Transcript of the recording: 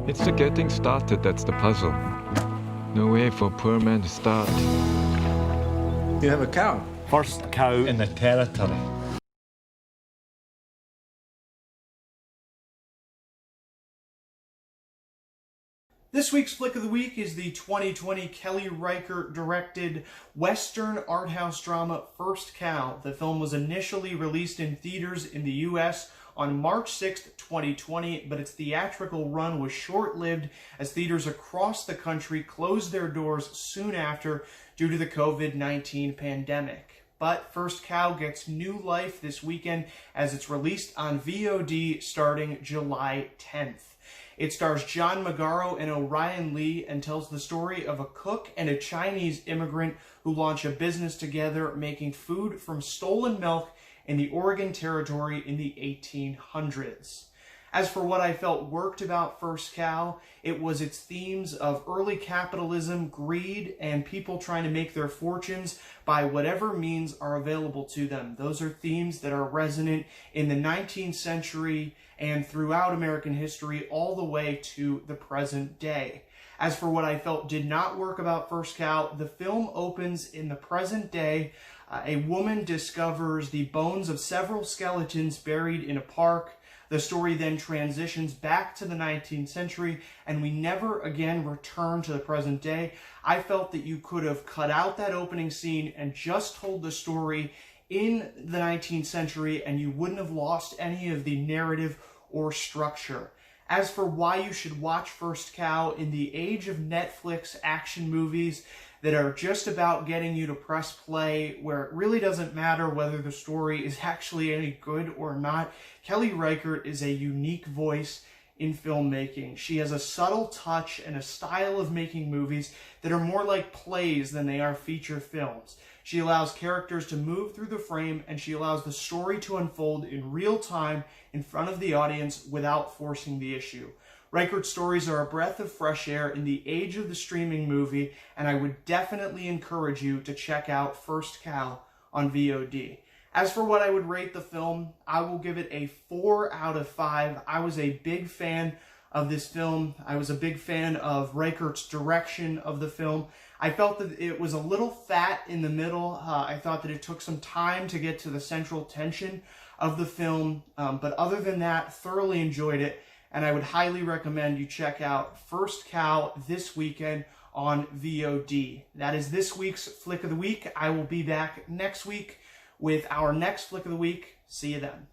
It's the getting started that's the puzzle. No way for a poor man to start. You have a cow. First cow in the territory. This week's Flick of the Week is the 2020 Kelly Reichardt directed Western art house drama First Cow. The film was initially released in theaters in the US on March 6, 2020, but its theatrical run was short-lived as theaters across the country closed their doors soon after due to the COVID-19 pandemic. But First Cow gets new life this weekend as it's released on VOD starting July 10th. It stars John Magaro and Orion and tells the story of a cook and a Chinese immigrant who launch a business together making food from stolen milk in the Oregon Territory in the 1800s. As for what I felt worked about First Cow, it was its themes of early capitalism, greed, and people trying to make their fortunes by whatever means are available to them. Those are themes that are resonant in the 19th century and throughout American history all the way to the present day. As for what I felt did not work about First Cow, the film opens in the present day. A woman discovers the bones of several skeletons buried in a park. The story then transitions back to the 19th century, and we never again return to the present day. I felt that you could have cut out that opening scene and just told the story in the 19th century, and you wouldn't have lost any of the narrative or structure. As for why you should watch First Cow, in the age of Netflix action movies that are just about getting you to press play, where it really doesn't matter whether the story is actually any good or not, Kelly Reichardt is a unique voice in filmmaking. She has a subtle touch and a style of making movies that are more like plays than they are feature films. She allows characters to move through the frame, and she allows the story to unfold in real time in front of the audience without forcing the issue. Reichardt's stories are a breath of fresh air in the age of the streaming movie, and I would definitely encourage you to check out First Cow on VOD. As for what I would rate the film, I will give it a 4 out of 5. I was a big fan of this film. I was a big fan of Reichardt's direction of the film. I felt that it was a little fat in the middle. I thought that it took some time to get to the central tension of the film, but other than that, thoroughly enjoyed it. And I would highly recommend you check out First Cow this weekend on VOD. That is this week's Flick of the Week. I will be back next week with our next Flick of the Week. See you then.